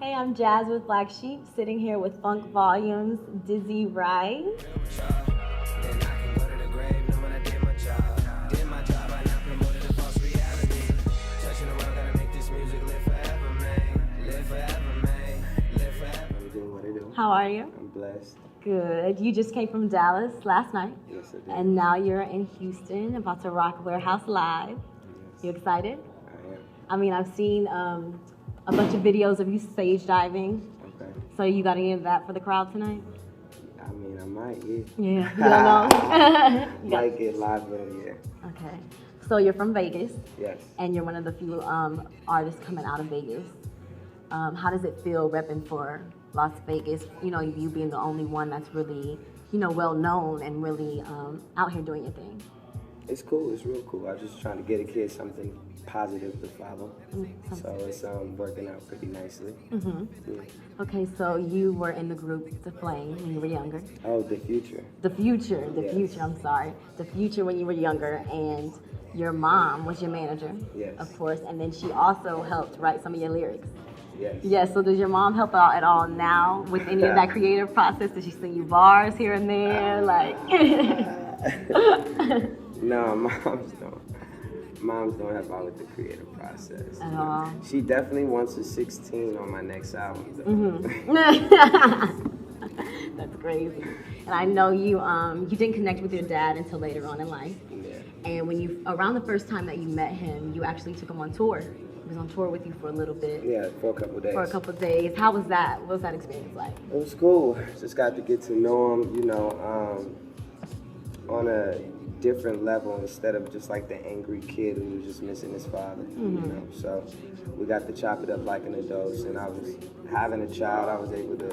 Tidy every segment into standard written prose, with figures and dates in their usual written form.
Hey, I'm Jazz with Black Sheep, sitting here with Funk Volume's Dizzy Wright. How are you? I'm blessed. Good. You just came from Dallas last night. Yes, I did. And now you're in Houston, about to rock Warehouse Live. Yes. You excited? I am. I mean, I've seen a bunch of videos of you stage diving. Okay. So you got any of that for the crowd tonight? I mean, I might, yeah. Yeah, you don't know? Might get live video, yeah. Okay. So you're from Vegas. Yes. And you're one of the few artists coming out of Vegas. How does it feel repping for Las Vegas? You know, you being the only one that's really, well known and really out here doing your thing. It's cool. It's real cool. I'm just trying to get a kid something positive to follow. So it's working out pretty nicely. Mm-hmm. Yeah. Okay, so you were in the group The Flame when you were younger. Oh, the future. The Future, Yes. Future, I'm sorry. The Future when you were younger, and your mom was your manager, Yes. of course, and then she also helped write some of your lyrics. Yes. Yes, so does your mom help out at all now with any of that creative process? Does she sing you bars here and there? Like, No, moms don't help out with the creative process. At all. She definitely wants a 16 on my next album. That's crazy. And I know you didn't connect with your dad until later on in life. Yeah. And when around the first time that you met him, you actually took him on tour. He was on tour with you for a little bit. Yeah, for a couple of days. For a couple of days. How was that? What was that experience like? It was cool. Just got to get to know him, on a different level instead of just like the angry kid who was just missing his father. So we got to chop it up like an adult, and I was having a child. I was able to,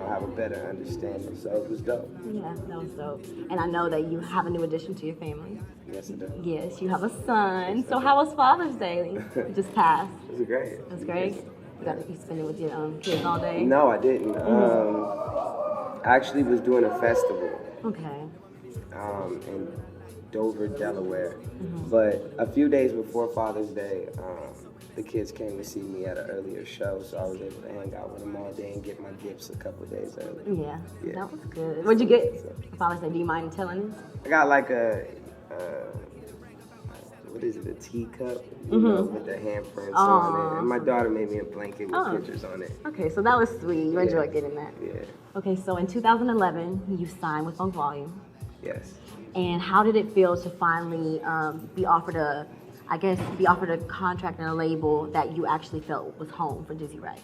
have a better understanding. So it was dope. Yeah, that was dope. And I know that you have a new addition to your family. Yes, it does. Yes, you have a son. So how was Father's Day? It just passed. It was great. It was great. You spend it with your kids all day. No, I didn't. I actually was doing a festival. Okay. In Dover, Delaware. But a few days before Father's Day, the kids came to see me at an earlier show, so I was able to hang out with them all day and get my gifts a couple days early. Yeah, that was good. What'd you get for Father's Day? Do you mind telling us? I got like a teacup, with the handprints on it. And my daughter made me a blanket with pictures on it. Okay, so that was sweet. You enjoyed getting that. Yeah. Okay, so in 2011, you signed with Funk Volume. Yes. And how did it feel to finally be offered a contract and a label that you actually felt was home for Dizzy Wright?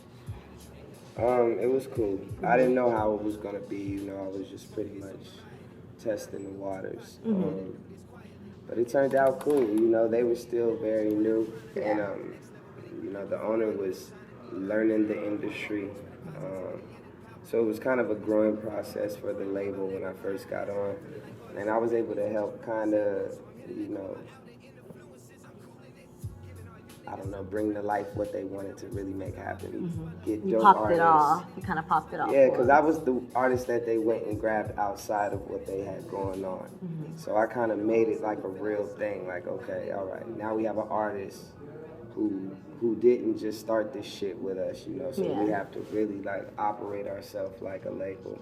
It was cool. I didn't know how it was gonna be. I was just pretty much testing the waters. But it turned out cool. They were still very new, and the owner was learning the industry. So it was kind of a growing process for the label when I first got on. And I was able to help kind of, bring to life what they wanted to really make happen. Get You dope popped artists. it off. You kind of popped it off. Yeah, because I was the artist that they went and grabbed outside of what they had going on. So I kind of made it like a real thing. Like, okay, all right, now we have an artist who didn't just start this shit with us, so we have to really like operate ourselves like a label.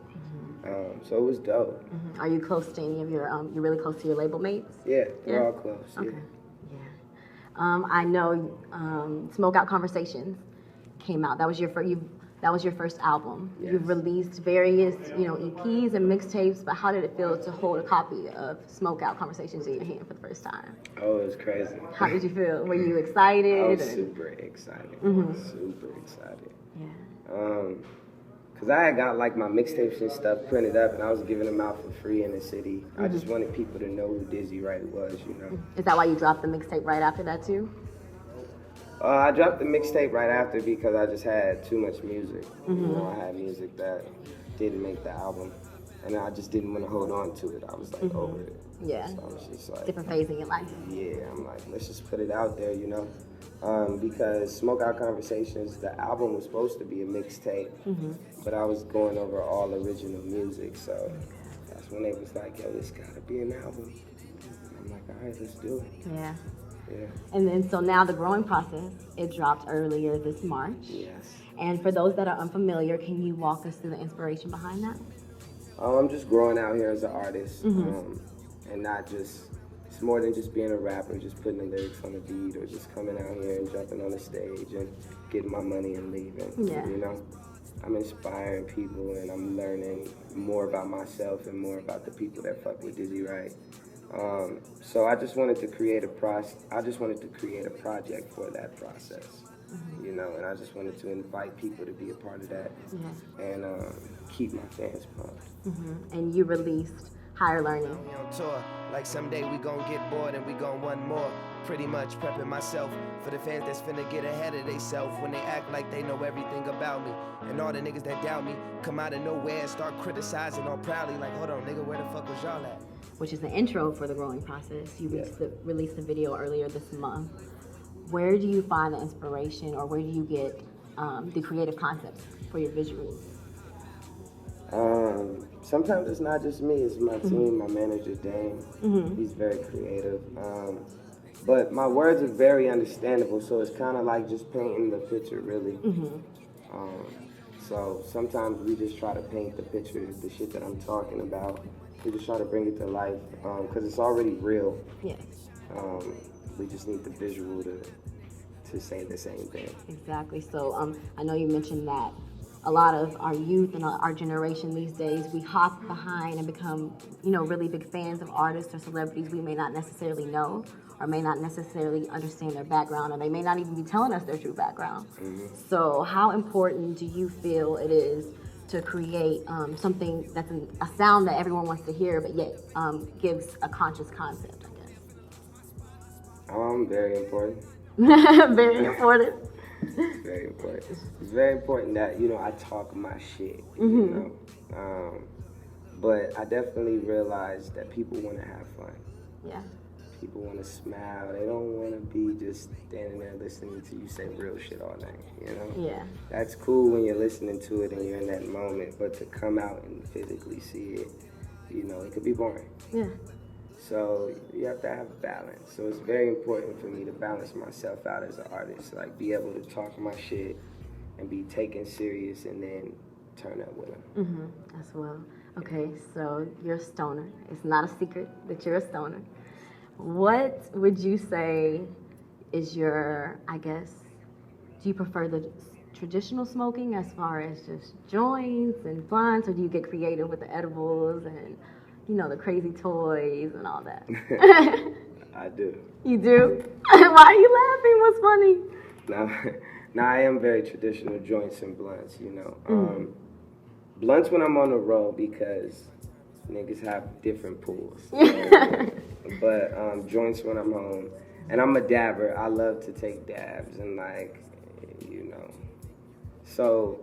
So it was dope. Are you close to any of your, you're really close to your label mates? Yeah, we're all close. Okay. Yeah. Yeah. I know Smoke Out Conversations came out. That was your first album. Yes. You've released various, EPs and mixtapes, but how did it feel to hold a copy of Smoke Out Conversations in your hand for the first time? Oh, it was crazy. How did you feel? Were you excited? I was super excited. Super excited. Yeah. Because I had got like my mixtapes and stuff printed up, and I was giving them out for free in the city. I just wanted people to know who Dizzy Wright was, Is that why you dropped the mixtape right after that too? I dropped the mixtape right after because I just had too much music. I had music that didn't make the album, and I just didn't want to hold on to it. I was like over it. Yeah. So I was just like, Different phase in your life. yeah, I'm like, let's just put it out there, because Smoke Out Conversations, the album was supposed to be a mixtape, but I was going over all original music, so that's when they was like, yo, this gotta be an album. I'm like, all right, let's do it. Yeah. Yeah. And then so now the growing process, it dropped earlier this March. Yes. And for those that are unfamiliar, can you walk us through the inspiration behind that? I'm just growing out here as an artist, and not just, it's more than just being a rapper, just putting the lyrics on the beat, or just coming out here and jumping on the stage and getting my money and leaving. Yeah. You know, I'm inspiring people, and I'm learning more about myself and more about the people that fuck with Dizzy Wright. So I just wanted to create a project for that process. You know, and I just wanted to invite people to be a part of that, and keep my fans pumped. And you released Higher Learning. We on tour, like someday we gon' get bored and we gon' want more. Pretty much prepping myself for the fans that's finna get ahead of theyself when they act like they know everything about me. And all the niggas that doubt me come out of nowhere and start criticizing all proudly like, hold on, nigga, where the fuck was y'all at? Which is the intro for the growing process. You released the video earlier this month. Where do you find the inspiration, or where do you get the creative concepts for your visuals? Sometimes it's not just me, it's my team, my manager, Dane. He's very creative. But my words are very understandable, so it's kind of like just painting the picture, really. So sometimes we just try to paint the picture, the shit that I'm talking about. We just try to bring it to life, because it's already real. Yes. We just need the visual to say the same thing. Exactly. So I know you mentioned that a lot of our youth and our generation these days, we hop behind and become, really big fans of artists or celebrities we may not necessarily know, or may not necessarily understand their background, or they may not even be telling us their true background. So how important do you feel it is to create something that's a sound that everyone wants to hear, but yet gives a conscious concept, I guess? Very important. Very important. Very important. It's very important that, I talk my shit, but I definitely realize that people want to have fun. Yeah. People want to smile. They don't want to be just standing there listening to you say real shit all night, Yeah. That's cool when you're listening to it and you're in that moment, but to come out and physically see it, it could be boring. Yeah. So you have to have balance. So it's very important for me to balance myself out as an artist, like be able to talk my shit and be taken serious and then turn up with them. As well. Okay, so you're a stoner. It's not a secret that you're a stoner. What would you say is your, do you prefer the traditional smoking as far as just joints and blunts, or do you get creative with the edibles and the crazy toys and all that? I do. You do? Why are you laughing? What's funny? Now I am very traditional, joints and blunts, Blunts when I'm on the road because niggas have different pools. But joints when I'm home. And I'm a dabber. I love to take dabs and So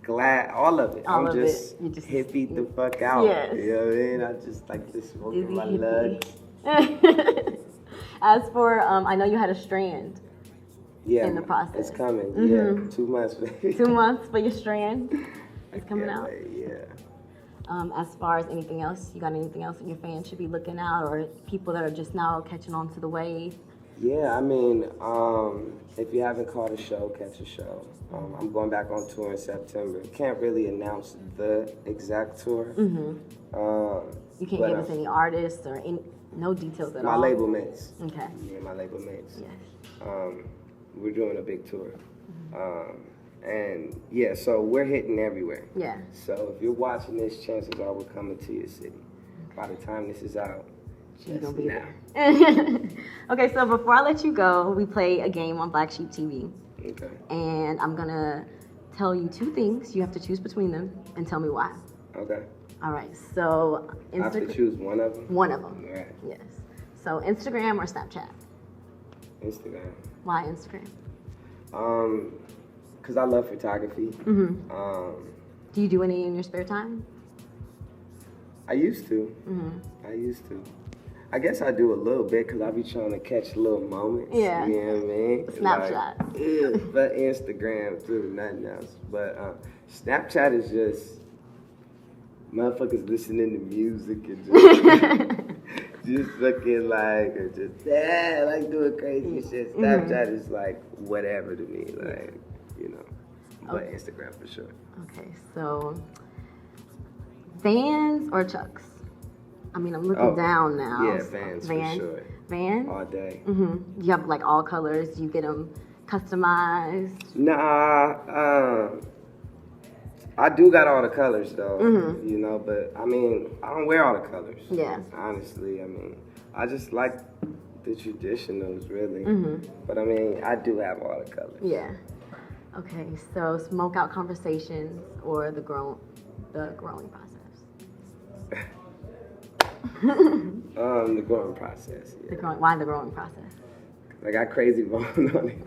glad, all of it. I'm just hippie the fuck out. Yes. You know what I mean? I just like to smoke in my lugs. As for, I know you had a strand in the process. It's coming. Yeah, 2 months, baby. 2 months for your strand. It's coming out. Yeah. As far as anything else, you got anything else that your fans should be looking out, or people that are just now catching on to the wave? Yeah, I mean, if you haven't caught a show, catch a show. I'm going back on tour in September. Can't really announce the exact tour. You can't give us any artists or no details at all? My label mates. Okay. Yeah, my label mates. Yes. We're doing a big tour. And yeah, so we're hitting everywhere. Yeah. So if you're watching this, chances are we're coming to your city. By the time this is out, You're gonna be now. there. Okay, so before I let you go, we play a game on Black Sheep TV. Okay. And I'm gonna tell you 2 things. You have to choose between them and tell me why. Okay. All right, so I have to choose one of them? One of them. All right. Yes. So Instagram or Snapchat? Instagram. Why Instagram? Because I love photography. Do you do any in your spare time? I used to. I guess I do a little bit because I be trying to catch little moments. Yeah. You know what I mean? Snapchat. But Instagram too, nothing else. But Snapchat is just motherfuckers listening to music and just fucking like doing crazy shit. Snapchat is like whatever to me, but Instagram for sure. Okay, so Vans or Chucks? I mean, I'm looking down now. Yeah, Vans for sure. Vans? All day. You have like all colors. You get them customized. Nah, I do got all the colors though, you know, but I mean, I don't wear all the colors. Yeah. Honestly, I mean, I just like the traditionals really. But I mean, I do have all the colors. Yeah. Okay, so smoke out conversations or the growing process? The growing process. Yeah. Why the growing process? I got crazy bone on it.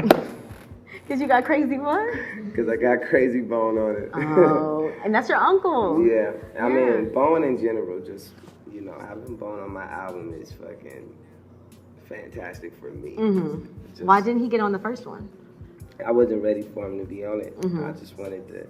Because you got crazy what? Because I got crazy bone on it. Oh, and that's your uncle. Yeah. I mean, bone in general, just, you know, having bone on my album is fucking fantastic for me. Why didn't he get on the first one? I wasn't ready for him to be on it. I just wanted to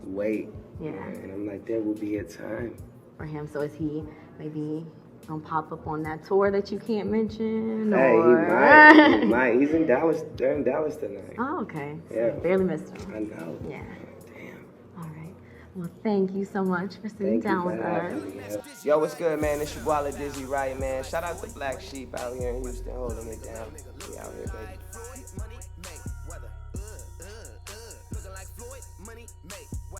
wait. Yeah. And I'm like, there will be a time. For him, so is he maybe gonna pop up on that tour that you can't mention? Hey, or... he might. He's in Dallas. They're in Dallas tonight. Oh, okay. So Yeah. barely missed him. I know. Yeah. Damn. All right. Well, thank you so much for sitting down with us. Yo, what's good, man? It's your Walla Dizzy Wright, man. Shout out to Black Sheep out here in Houston holding it down. We out here, baby.